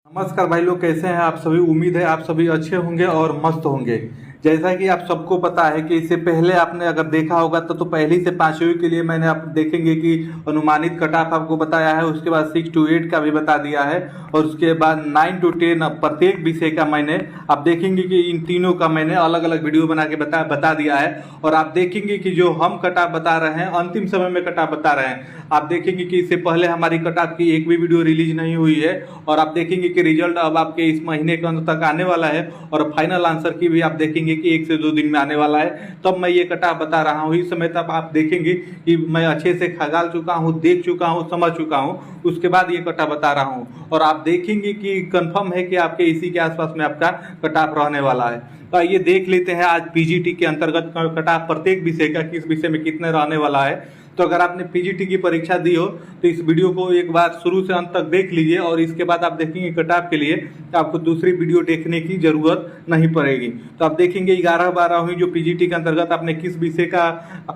नमस्कार भाई लोग, कैसे हैं आप सभी। उम्मीद है आप सभी अच्छे होंगे और मस्त होंगे। जैसा कि आप सबको पता है कि इससे पहले आपने अगर देखा होगा तो पहली से पांचवी के लिए मैंने आप देखेंगे कि अनुमानित कट ऑफ आपको बताया है। उसके बाद 6 to 8 का भी बता दिया है और उसके बाद 9 to 10 प्रत्येक विषय का मैंने आप देखेंगे कि इन तीनों का मैंने अलग अलग वीडियो बना के बता दिया है। और आप देखेंगे कि जो हम कट ऑफ बता रहे हैं अंतिम समय में कट ऑफ बता रहे हैं। आप देखेंगे कि इससे पहले हमारी कट ऑफ की एक भी वीडियो रिलीज नहीं हुई है और आप देखेंगे कि रिजल्ट अब आपके इस महीने के अंत तक आने वाला है और फाइनल आंसर की भी आप देखेंगे कि 1 से 2 दिन में आने वाला है। तब मैं ये कट ऑफ बता रहा हूँ। इस समय तक आप देखेंगे कि मैं अच्छे से खंगाल चुका हूँ, देख चुका हूँ, समझ चुका हूँ, उसके बाद ये कट ऑफ बता रहा हूँ। और आप देखेंगे कि कंफर्म है कि आपके इसी के आसपास में आपका कट ऑफ रहने वाला है। तो आइए देख लेते हैं आज पीजीटी के अंतर्गत कट ऑफ प्रत्येक विषय का किस विषय में कितने रहने वाला है। तो अगर आपने पीजीटी की परीक्षा दी हो तो इस वीडियो को एक बार शुरू से अंत तक देख लीजिए और इसके बाद आप देखेंगे कट ऑफ के लिए आपको दूसरी वीडियो देखने की जरूरत नहीं पड़ेगी। तो आप देखेंगे 11-12वीं जो पीजीटी के अंतर्गत आपने किस विषय का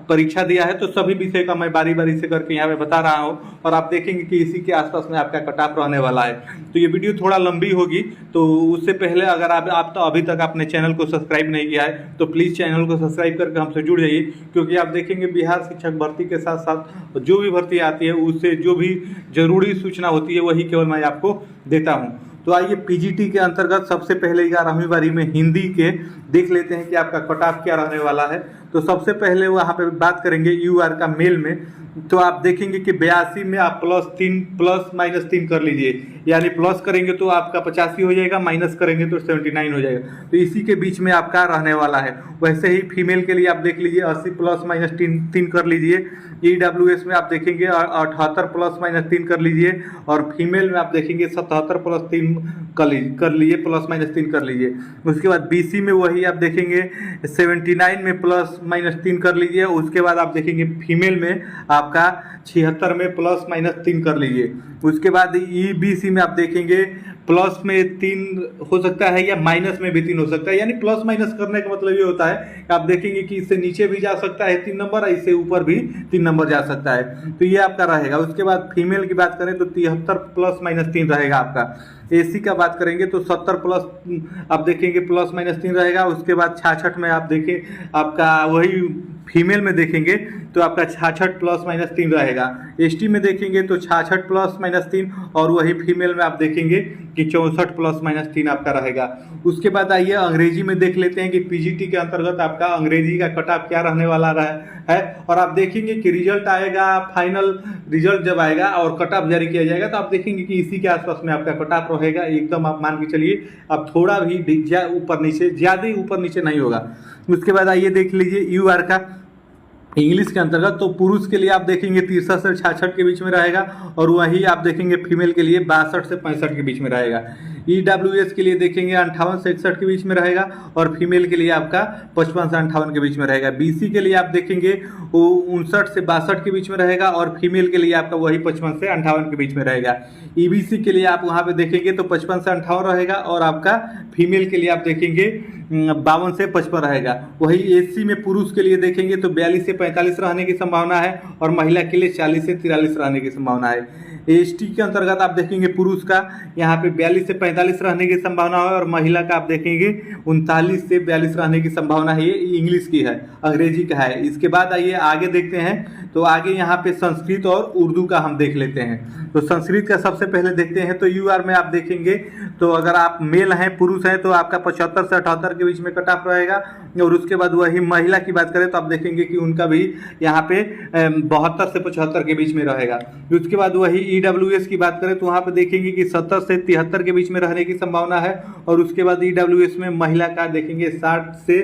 परीक्षा दिया है तो सभी विषय का मैं बारी बारी से करके यहाँ पे बता रहा हूँ और आप देखेंगे कि इसी के आसपास में आपका कट ऑफ रहने वाला है। तो ये वीडियो थोड़ा लंबी होगी, तो उससे पहले अगर आप तो अभी तक अपने चैनल को सब्सक्राइब नहीं किया है तो प्लीज़ चैनल को सब्सक्राइब करके हमसे जुड़ जाइए, क्योंकि आप देखेंगे बिहार शिक्षक भर्ती के साथ साथ जो भी भर्ती आती है उससे जो भी जरूरी सूचना होती है वही केवल मैं आपको देता हूं। तो आइए पीजीटी के अंतर्गत सबसे पहले 11वीं बारी में हिंदी के देख लेते हैं कि आपका कट ऑफ क्या रहने वाला है। तो सबसे पहले वहाँ पे बात करेंगे यूआर का मेल में। तो आप देखेंगे कि 82 में आप +-3 कर लीजिए, यानी प्लस करेंगे तो आपका 85 हो जाएगा, माइनस करेंगे तो 79 हो जाएगा। तो इसी के बीच में आपका रहने वाला है। वैसे ही फीमेल के लिए आप देख लीजिए 80 +-3 कर लीजिए। ईडब्ल्यूएस में आप देखेंगे 78 +-3 कर लीजिए और फीमेल में आप देखेंगे 77 +3 कर लीजिए, +-3 कर लीजिए। उसके बाद बीसी में वही आप देखेंगे 79 में +-3 कर लीजिए। उसके बाद आप देखेंगे फीमेल में आपका 76 में +-3 कर लीजिए। उसके बाद ईबीसी में आप देखेंगे प्लस में 3 हो सकता है या माइनस में भी 3 हो सकता है, यानी प्लस माइनस करने का मतलब ये होता है कि आप देखेंगे कि इससे नीचे भी जा सकता है 3 नंबर, इससे ऊपर भी 3 नंबर जा सकता है। तो ये आपका रहेगा। उसके बाद फीमेल की बात करें तो 73 +-3 रहेगा आपका। एसी का बात करेंगे तो 70 प्लस आप देखेंगे +-3 रहेगा। उसके बाद 66 में आप देखें आपका वही फीमेल में देखेंगे तो आपका 66 +-3 रहेगा। एसटी में देखेंगे तो 66 +-3 और वही फीमेल में आप देखेंगे कि 64 +-3 आपका रहेगा। उसके बाद आइए अंग्रेजी में देख लेते हैं कि पीजीटी के अंतर्गत आपका अंग्रेजी का कट ऑफ क्या रहने वाला है। और आप देखेंगे कि रिजल्ट आएगा, फाइनल रिजल्ट जब आएगा और कट ऑफ जारी किया जाएगा तो आप देखेंगे कि इसी के आसपास में आपका कट ऑफ रहेगा। एकदम आप मान के चलिए अब थोड़ा भी ऊपर नीचे, ज़्यादा ही ऊपर नीचे नहीं होगा। उसके बाद आइए देख लीजिए यूआर का इंग्लिश के अंतर्गत। तो पुरुष के लिए आप देखेंगे 63 से 66 के बीच में रहेगा और वही आप देखेंगे फीमेल के लिए 62 से 65 के बीच में रहेगा। ईडब्ल्यूएस के लिए देखेंगे 58 से 61 के बीच में रहेगा और फीमेल के लिए आपका 55 से 58 के बीच में रहेगा। बीसी के लिए आप देखेंगे वो 59 से 62 के बीच में रहेगा और फीमेल के लिए आपका वही 55 से 58 के बीच में रहेगा। ईबीसी के लिए आप वहाँ पे देखेंगे तो 55 से 58 रहेगा और आपका फीमेल के लिए आप देखेंगे 52 से 55 रहेगा। वही एससी में पुरुष के लिए देखेंगे तो 42 से 45 रहने की संभावना है और महिला के लिए 40 से 43 रहने की संभावना है। एसटी के अंतर्गत आप देखेंगे पुरुष का यहाँ पे 42 से 45 रहने की संभावना है और महिला का आप देखेंगे 39 से 42 रहने की संभावना है। ये इंग्लिश की है, अंग्रेजी का है। इसके बाद आइए आगे देखते हैं। तो आगे यहाँ पे संस्कृत और उर्दू का हम देख लेते हैं। तो संस्कृत का सबसे पहले देखते हैं। तो यूआर में आप देखेंगे तो अगर आप मेल हैं, पुरुष हैं, तो आपका 75 से 78 के बीच में कट ऑफ रहेगा। और उसके बाद वही महिला की बात करें तो आप देखेंगे कि उनका भी यहाँ पे 72 से 75 के बीच में रहेगा। उसके बाद वही ईडब्ल्यूएस की बात करें तो वहाँ पे देखेंगे कि 70 से 73 के बीच में रहने की संभावना है। और उसके बाद ईडब्ल्यूएस में महिला का देखेंगे 60 से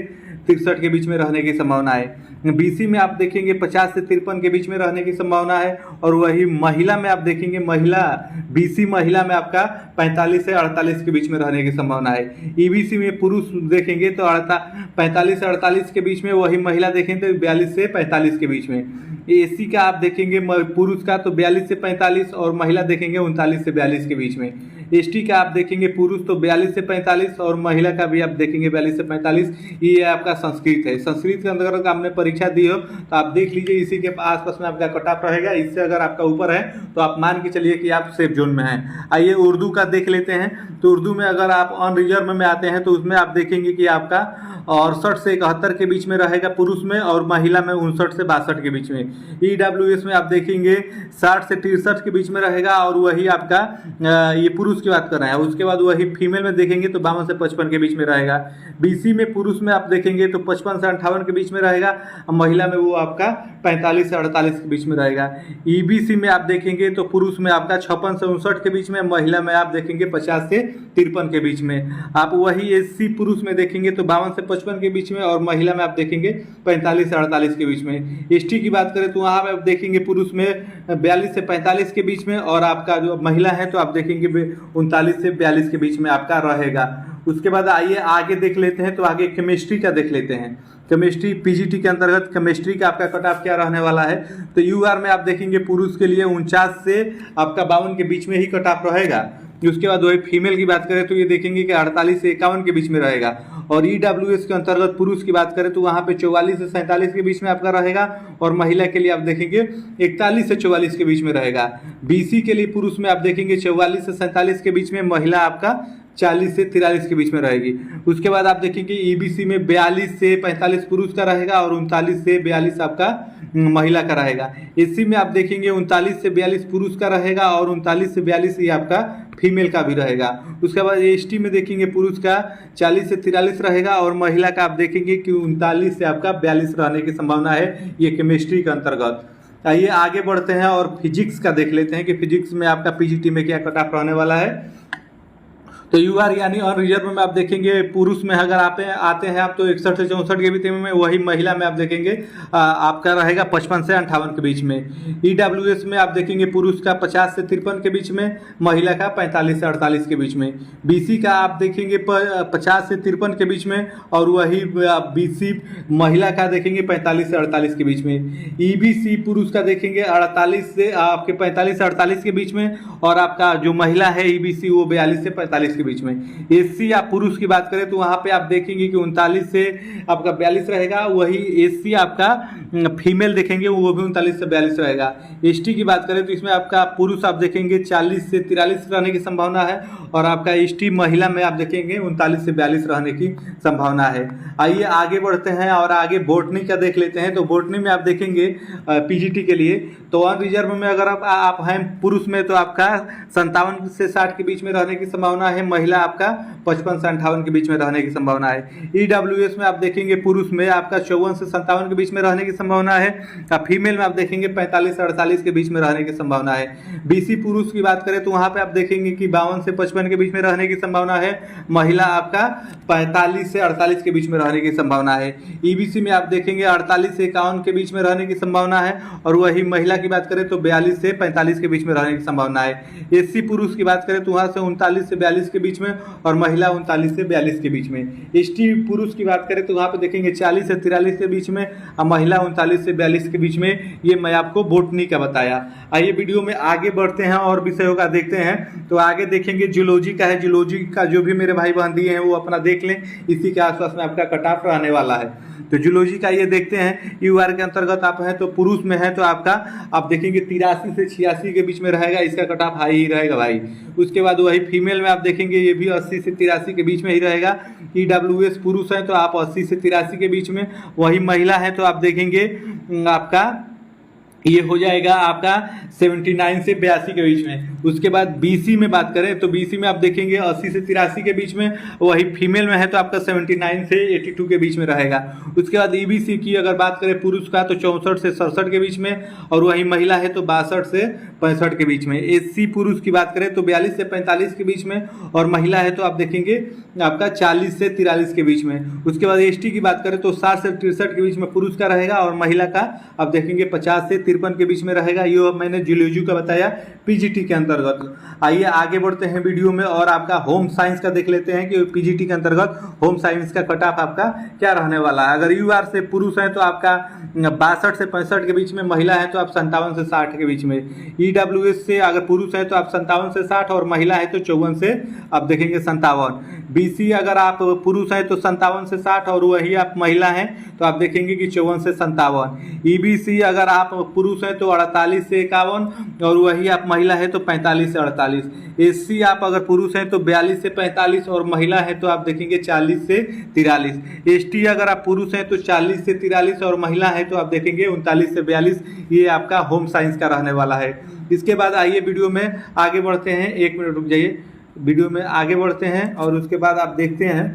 63 के बीच में रहने की संभावना है। बीसी में आप देखेंगे 50 से 53 के बीच में रहने की संभावना है। और वही महिला में आप देखेंगे बीसी महिला में आपका 45 से 48 के बीच में रहने की संभावना है। ईबीसी में पुरुष देखेंगे तो 45 से 48 के बीच में, वही महिला देखेंगे तो 42 से 45 के बीच में। एसी का आप देखेंगे पुरुष का तो 42 से 45 और महिला देखेंगे 39 से 42 के बीच में। एसटी का आप देखेंगे पुरुष तो 42 से 45 और महिला का भी आप देखेंगे 42 से 45। ये आपका संस्कृत है। संस्कृत के अंतर्गत आपने परीक्षा दी हो तो आप देख लीजिए इसी के आसपास में आपका कट ऑफ रहेगा। इससे अगर आपका ऊपर है तो आप मान के चलिए कि आप सेफ जोन में हैं। आइए उर्दू का देख लेते हैं। तो उर्दू में अगर आप अनरिजर्व में आते हैं तो उसमें आप देखेंगे कि आपका 68 से 71 के बीच में रहेगा पुरुष में, और महिला में 59 से 62 के बीच में। EWS में आप देखेंगे 60 से 63 के बीच में रहेगा, और वही आपका ये पुरुष की बात कर रहे हैं। उसके बाद वही फीमेल में देखेंगे तो 52 से 55 के बीच में रहेगा। BC में पुरुष में आप देखेंगे तो 55 से 58 के बीच में रहेगा, महिला में वो आपका 45 से 48 के बीच में रहेगा। EBC में आप देखेंगे तो पुरुष में आपका 56 से 59 के बीच में, महिला में आप देखेंगे 50 से 53 के बीच में। आप वही SC पुरुष में देखेंगे तो 52 से 55 के बीच में, और महिला में आप देखेंगे 45 से 48 के बीच में। ST की बात करें तो वहाँ पे आप देखेंगे पुरुष में 42 से 45 के बीच में, और आपका जो महिला है तो आप देखेंगे 39 से 42 के बीच में आपका रहेगा। उसके बाद आइए आगे देख लेते हैं, तो आगे केमिस्ट्री का देख लेते हैं। केमिस्ट्री PGT के अंतर्गत केमिस्ट्री का आपका कट ऑफ क्या रहने वाला है, तो UR में आप देखेंगे पुरुष के लिए 49 से आपका 52 के बीच में ही कट ऑफ रहेगा। उसके बाद वही फीमेल की बात करें तो ये देखेंगे कि 48 से 51 के बीच में रहेगा। और EWS के अंतर्गत पुरुष की बात करें तो वहाँ पे 44 से 47 के बीच में आपका रहेगा, और महिला के लिए आप देखेंगे 41 से 44 के बीच में रहेगा। BC के लिए पुरुष में आप देखेंगे 44 से 47 के बीच में, महिला आपका 40 से 43 के बीच में रहेगी। उसके बाद आप देखेंगे EBC में 42 से 45 पुरुष का रहेगा, और 39 से 42 आपका महिला का रहेगा। SC में आप देखेंगे 39 से 42 पुरुष का रहेगा, और 39 से 42 ये आपका फीमेल का भी रहेगा। उसके बाद ST में देखेंगे पुरुष का 40 से 43 रहेगा, और महिला का आप देखेंगे कि 39 से आपका 42 रहने की संभावना है, ये केमिस्ट्री के अंतर्गत। आइए आगे बढ़ते हैं और फिजिक्स का देख लेते हैं कि फिजिक्स में आपका PGT में क्या कट ऑफ रहने वाला है। तो UR यानी अनरिजर्व में आप देखेंगे पुरुष में अगर आप आते हैं आप तो 61 से 64 के बीच में, वही महिला में आप देखेंगे आपका रहेगा 55 से 58 के बीच में। EWS में आप देखेंगे पुरुष का 50 से 53 के बीच में, महिला का 45 से 48 के बीच में। BC का आप देखेंगे 50 से 53 के बीच में, और वही BC महिला का देखेंगे 45 से 48 के बीच में। EBC पुरुष का देखेंगे 48 से आपके 45 से 48 के बीच में, और आपका जो महिला है EBC वो 42 से 45 के बीच में। SC या पुरुष की बात करें तो वहां पे आप देखेंगे कि 39 से आपका 42 रहेगा, वही SC आपका फीमेल देखेंगे वो भी 39 से 42 रहेगा। ST की बात करें तो इसमें आपका पुरुष आप देखेंगे 40 से 43 रहने की संभावना है, और आपका ST महिला में आप देखेंगे 39 से 42 रहने की संभावना है। आइए आगे बढ़ते हैं और आगे बॉटनी का देख लेते हैं। तो बॉटनी में आप देखेंगे PGT के लिए तो अनरिजर्व में अगर आप हैं पुरुष में तो आपका 57 से 60 के बीच में रहने की संभावना है, महिला आपका 55 से 58 के बीच में रहने की संभावना है। EWS में आप देखेंगे पुरुष में आपका 54 से 57 के बीच में रहने की संभावना है, फीमेल में आप देखेंगे 45 से 48 के बीच में रहने की संभावना है। BC पुरुष की बात करें तो वहां पे आप देखेंगे कि 52 से 55 के बीच में रहने की संभावना है, महिला आपका 45 से 48 के बीच में रहने की संभावना है। EBC में आप देखेंगे 48 से 51 के बीच में रहने की संभावना है, और वही महिला की बात करें तो 42 से 45 के बीच में रहने की संभावना है। SC पुरुष की बात करें तो वहां से 39 से 42 के बीच में, और महिला 39 से 42 के बीच में। ST पुरुष की बात करें तो वहां पे देखेंगे 40 से 43 के बीच में, और महिला 39 से 42 के बीच में। ये मैं आपको बॉटनी का बताया। आइए वीडियो में आगे बढ़ते हैं और विषयों का देखते हैं। तो आगे देखेंगे जूलॉजी का है। जूलॉजी का जो भी मेरे भाई बहन दिए हैं वो अपना देख लें, इसी के आसपास में आपका कट ऑफ रहने वाला है। तो जूलॉजी का ये देखते हैं। UR के अंतर्गत आप हैं तो पुरुष में है तो आपका आप देखेंगे 83 से 86 के बीच में रहेगा, इसका कट ऑफ हाई ही रहेगा भाई। उसके बाद वही फीमेल में आप देखेंगे ये भी 80 से 83 के बीच में ही रहेगा। EWS पुरुष है तो आप 80 से 83 के बीच में, वही महिला है तो आप देखेंगे आपका ये हो जाएगा आपका 79 से 82 के बीच में। उसके बाद BC में बात करें तो BC में आप देखेंगे 80 से 83 के बीच में, वही फीमेल में है तो आपका 79 से 82 के बीच में रहेगा। उसके बाद EBC की अगर बात करें पुरुष का तो 64 से 67 के बीच में, और वही महिला है तो 62 से 65 के बीच में। SC पुरुष की बात करें तो 42 से 45 के बीच में, और महिला है तो आप देखेंगे आपका 40 से 43 के बीच में। उसके बाद ST की बात करें तो 60 से 63 के बीच में पुरुष का रहेगा, और महिला का आप देखेंगे 50 से 53 के बीच में रहेगा। ये मैंने जूलॉजी का बताया PGT के अंतर्गत। आइए आगे बढ़ते हैं वीडियो में और आपका होम साइंस का देख लेते हैं कि PGT के अंतर्गत होम साइंस का कट ऑफ आपका क्या रहने वाला है। अगर UR से पुरुष है तो आपका 62 से 65 के बीच में, महिला है तो आप 57 से 60 के बीच में। EWS से अगर पुरुष है तो आप 57 से 60, और महिला है तो 54 से आप देखेंगे 57। BC अगर आप पुरुष है तो 57 से 60, और वही आप महिला हैं तो आप देखेंगे कि 54 से 57। EBC अगर आप पुरुष हैं तो 48 से 51, और वही आप महिला है तो 45 से 48। एससी आप अगर पुरुष हैं तो 42 से 45, और महिला है तो आप देखेंगे 40 से 43। एसटी अगर आप पुरुष हैं तो 40 से 43, और महिला है तो आप देखेंगे 39 से 42। ये आपका होम साइंस का रहने वाला है। इसके बाद आइए वीडियो में आगे बढ़ते हैं, 1 मिनट रुक जाइए, वीडियो में आगे बढ़ते हैं और उसके बाद आप देखते हैं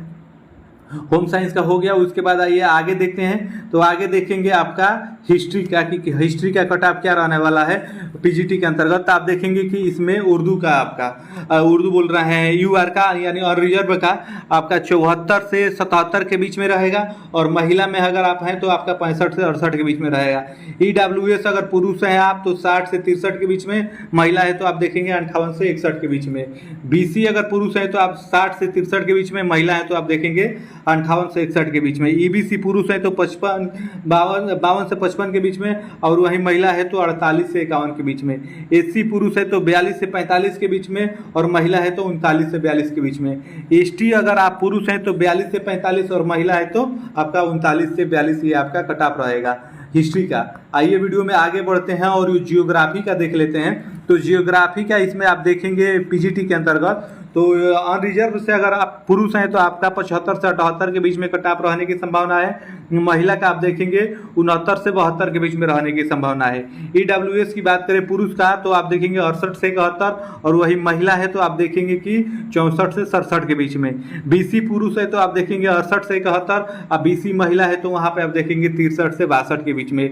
होम साइंस का हो गया। उसके बाद आइए आगे देखते हैं, तो आगे देखेंगे आपका हिस्ट्री का, कि हिस्ट्री का कट ऑफ क्या रहने वाला है पीजीटी के अंतर्गत। आप देखेंगे कि इसमें उर्दू का आपका उर्दू बोल रहे हैं यूआर का यानी अनरिजर्व का आपका 74 से 77 के बीच में रहेगा, और महिला में अगर आप हैं तो आपका 65 से 68 के बीच में रहेगा। ईडब्ल्यूएस अगर पुरुष हैं आप तो 60 से 63 के बीच में, महिला है तो आप देखेंगे 58 से 61 के बीच में। बीसी अगर पुरुष है तो आप 60 से 63 के बीच में, महिला है तो आप देखेंगे 58 से 61 के बीच में। ईबीसी पुरुष है तो 52 से 55 के बीच में, और वही महिला है तो 48 से 51 के बीच में। एससी पुरुष है तो 42 से 45 के बीच में, और महिला है तो 39 से 42 के बीच में। एसटी अगर आप पुरुष हैं तो 42 से 45, और महिला है तो आपका 39 से 42, ये आपका कट ऑफ रहेगा हिस्ट्री का। आइए वीडियो में आगे बढ़ते हैं और जियोग्राफी का देख लेते हैं। तो जियोग्राफी का इसमें आप देखेंगे पीजीटी के अंतर्गत, तो अनरिजर्व से अगर आप पुरुष हैं तो आपका 75 से 78 के बीच में कट ऑफ रहने की संभावना है। महिला का आप देखेंगे 69 से 72 के बीच में रहने की संभावना है। ईडब्ल्यूएस की बात करें पुरुष का तो आप देखेंगे 68 से 71, और वही महिला है तो आप देखेंगे कि 64 से 67 के बीच में। बीसी पुरुष है तो आप देखेंगे 68 से 71, और बीसी महिला है तो वहाँ पे आप देखेंगे 63 से 62 के बीच में।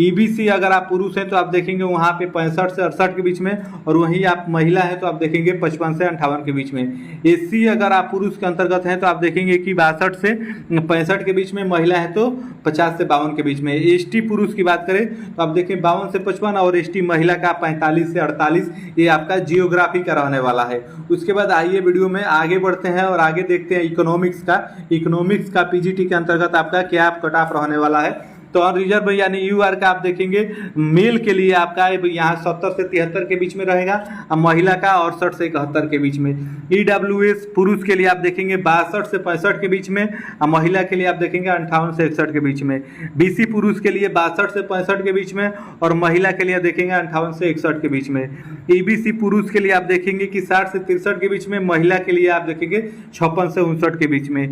ईबीसी अगर आप पुरुष हैं तो आप देखेंगे वहाँ पे 65 से 68 के बीच में, और वहीं आप महिला है तो आप देखेंगे 55 से 58 के बीच में। एससी अगर आप पुरुष के अंतर्गत हैं तो आप देखेंगे कि 62 से 65 के बीच में, महिला है तो 50 से 52 के बीच में। एसटी पुरुष की बात करें तो आप देखें 52 से 55, और एसटी महिला का 45 से 48। ये आपका जियोग्राफी का रहने वाला है। उसके बाद आइए वीडियो में आगे बढ़ते हैं और आगे देखते हैं इकोनॉमिक्स का। इकोनॉमिक्स का पीजीटी के अंतर्गत आपका क्या कट ऑफ रहने वाला है। तो अनरिजर्व यानी यूआर का आप देखेंगे मेल के लिए आपका यहाँ 70 से 73 के बीच में रहेगा, और महिला का 68 से 71 के बीच में। ईडब्ल्यूएस पुरुष के लिए आप देखेंगे 62 से 65 के बीच में, और महिला के लिए आप देखेंगे 58 से 61 के बीच में। बीसी पुरुष के लिए 62 से 65 के बीच में, और महिला के लिए देखेंगे 58 से 61 के बीच में। ईबीसी पुरुष के लिए आप देखेंगे कि 60 से 63 के बीच में, महिला के लिए आप देखेंगे 56 से 59 के बीच में।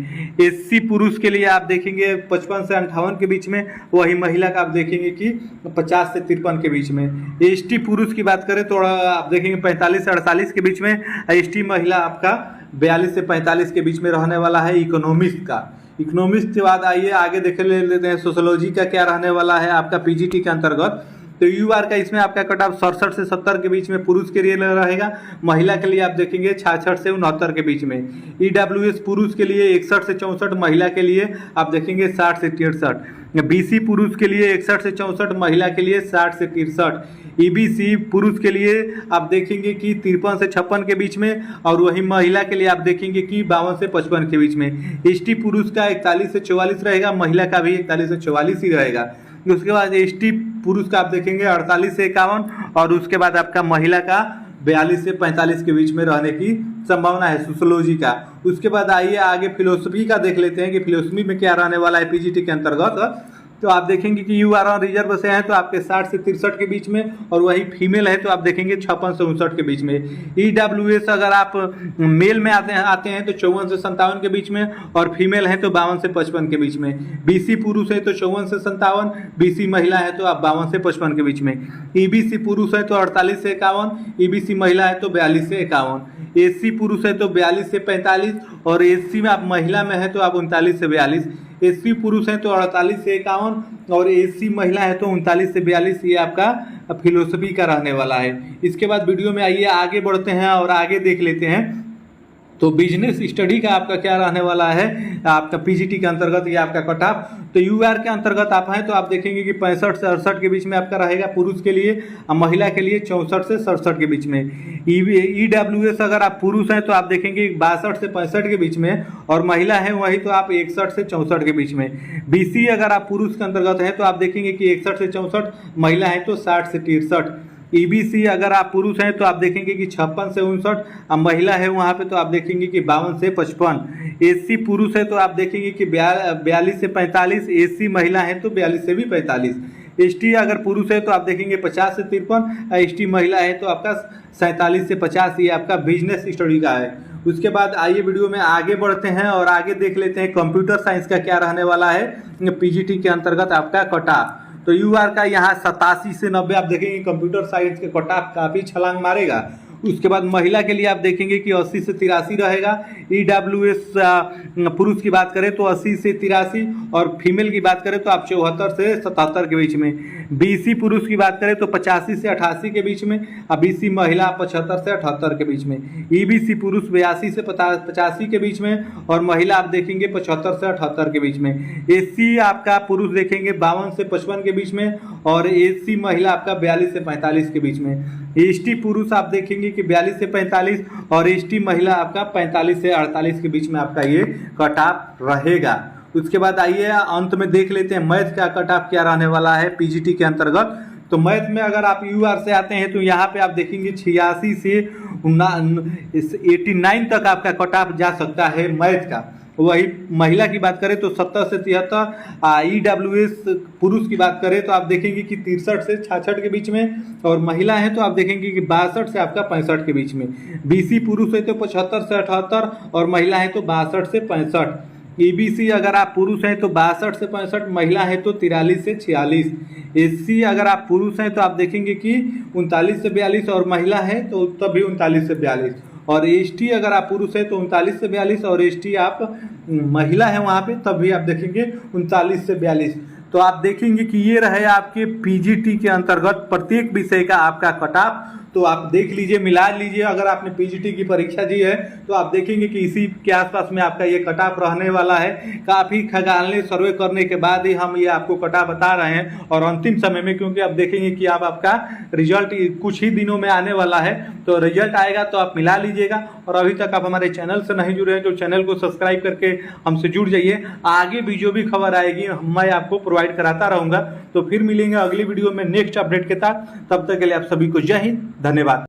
एससी पुरुष के लिए आप देखेंगे 55 से 58 के बीच में, वही महिला का आप देखेंगे कि 50 से 53 के बीच में। एसटी पुरुष की बात करें तो आप देखेंगे 45 से 48 के बीच में। एसटी महिला आपका 42 से 45 के बीच में रहने वाला है इकोनॉमिक्स का। इकोनॉमिक्स के बाद आइए आगे देख लेते हैं सोशियोलॉजी का क्या रहने वाला है आपका पीजीटी के अंतर्गत। तो यूआर का इसमें आपका कट ऑफ 67 से 70 के बीच में पुरुष के लिए रहेगा, महिला के लिए आप देखेंगे 66 से 69 के बीच में। ईडब्ल्यूएस पुरुष के लिए 61 से 64, महिला के लिए आप देखेंगे 60 से 63। बीसी पुरुष के लिए 61 से 64, महिला के लिए 60 से 63। ईबीसी पुरुष के लिए आप देखेंगे कि 53 से 56 के बीच में, और वही महिला के लिए आप देखेंगे कि 52 से 55 के बीच में। एसटी पुरुष का 41 से 44 रहेगा, महिला का भी 41 से 44 ही रहेगा। उसके बाद एसटी पुरुष का आप देखेंगे 48 से 51, और उसके बाद आपका महिला का 42 से 45 के बीच में रहने की संभावना है सोशियोलॉजी का। उसके बाद आइए आगे फिलोसफी का देख लेते हैं कि फिलोसफी में क्या रहने वाला है पीजीटी के अंतर्गत। तो आप देखेंगे कि यूआर रिजर्व से हैं तो आपके 60 से 63 के बीच में, और वही फीमेल है तो आप देखेंगे 56 से 59 के बीच में। ईडब्ल्यूएस अगर आप मेल में आते हैं तो 54 से 57 के बीच में, और फीमेल है तो 52 से 55 के बीच में। बीसी पुरुष है तो 54 से 57, बीसी महिला है तो आप 52 से 55 के बीच में। ईबीसी पुरुष है तो 48 से 51, ईबीसी महिला है तो 42 से 51। एससी पुरुष है तो 42 से 45, और एससी में आप महिला में है तो आप 39 से 42। एससी पुरुष है तो 48 से 51, और एससी महिला है तो 39 से 42। ये आपका फिलोसफी का रहने वाला है। इसके बाद वीडियो में आइए आगे बढ़ते हैं और आगे देख लेते हैं। तो बिजनेस स्टडी का आपका क्या रहने वाला है आपका पीजीटी के अंतर्गत, ये आपका कट ऑफ। तो यूआर के अंतर्गत आप हैं तो आप देखेंगे कि 65 से 68 के बीच में आपका रहेगा पुरुष के लिए, और महिला के लिए 64 से 67 के बीच में। ईडब्ल्यूएस अगर आप पुरुष हैं तो आप देखेंगे 62 से 65 के बीच में, और महिला है वही तो आप 61 से 64 के बीच में। बीसी अगर आप पुरुष के अंतर्गत हैं तो आप देखेंगे कि 61 से 64, महिला है तो 60 से 63। ईबीसी अगर आप पुरुष हैं तो आप देखेंगे कि 56 से 59, और महिला है वहाँ पे तो आप देखेंगे कि 52 से 55। एससी पुरुष है तो आप देखेंगे कि 42 से 45, एससी महिला है तो 42 से भी 45। ST अगर पुरुष है तो आप देखेंगे 50 से 53, ST महिला है तो आपका 47 से 50, ये आपका बिजनेस स्टडी का है। उसके बाद आइए वीडियो में आगे बढ़ते हैं और आगे देख लेते हैं कंप्यूटर साइंस का क्या रहने वाला है पीजीटी के अंतर्गत आपका कट ऑफ। तो यूआर का यहाँ 87 से 90 आप देखेंगे कंप्यूटर साइंस के कट ऑफ काफ़ी छलांग मारेगा। उसके बाद महिला के लिए आप देखेंगे कि 80 से 83 रहेगा। EWS पुरुष की बात करें तो 80 से 83 और फीमेल की बात करें तो आप 74 से 77 के बीच में। BC पुरुष की बात करें तो 85 से 88 के बीच में और BC महिला 75 से 78 के बीच में। EBC पुरुष 82 से 85 के बीच में और महिला आप देखेंगे 75 से 78 के बीच में। SC आपका पुरुष देखेंगे 52 से 55 के बीच में और SC महिला आपका 42 से 45 के बीच में। ST पुरुष आप देखेंगे कि 42 से 45 और ST महिला आपका 45 से 48 के बीच में आपका ये कट ऑफ रहेगा। उसके बाद आइए अंत में देख लेते हैं मैथ का कट ऑफ क्या रहने वाला है पीजीटी के अंतर्गत। तो मैथ में अगर आप यूआर से आते हैं तो यहाँ पे आप देखेंगे 86 से 89 तक आपका कट ऑफ जा सकता है मैथ का। वही महिला की बात करें तो 70 से 73, EWS पुरुष की बात करें तो आप देखेंगे कि 63 से 66 के बीच में और महिला है तो आप देखेंगे कि 62 से आपका 65 के बीच में। BC पुरुष है तो 75 से 78 और महिला है तो 62 से 65। EBC अगर आप पुरुष हैं तो 62 से 65, महिला है तो 43 से 46। SC अगर आप पुरुष हैं तो आप देखेंगे कि 39 से 42 और महिला है तो तब भी 39 से 42 और ST अगर आप पुरुष है तो 39 से 42 और ST आप महिला है वहाँ पे तब भी आप देखेंगे 39 से 42। तो आप देखेंगे कि ये रहे आपके पीजीटी के अंतर्गत प्रत्येक विषय का आपका कट ऑफ। तो आप देख लीजिए, मिला लीजिए। अगर आपने पीजीटी की परीक्षा दी है तो आप देखेंगे कि इसी के आसपास में आपका ये कट ऑफ रहने वाला है। काफ़ी खगालने सर्वे करने के बाद ही हम ये आपको कट ऑफ बता रहे हैं और अंतिम समय में, क्योंकि आप देखेंगे कि अब आपका रिजल्ट कुछ ही दिनों में आने वाला है। तो रिजल्ट आएगा तो आप मिला लीजिएगा। और अभी तक आप हमारे चैनल से नहीं जुड़े हैं तो चैनल को सब्सक्राइब करके हमसे जुड़ जाइए। आगे भी जो भी खबर आएगी मैं आपको प्रोवाइड कराता रहूँगा। तो फिर मिलेंगे अगली वीडियो में नेक्स्ट अपडेट के साथ। तब तक के लिए आप सभी को जय हिंद, धन्यवाद।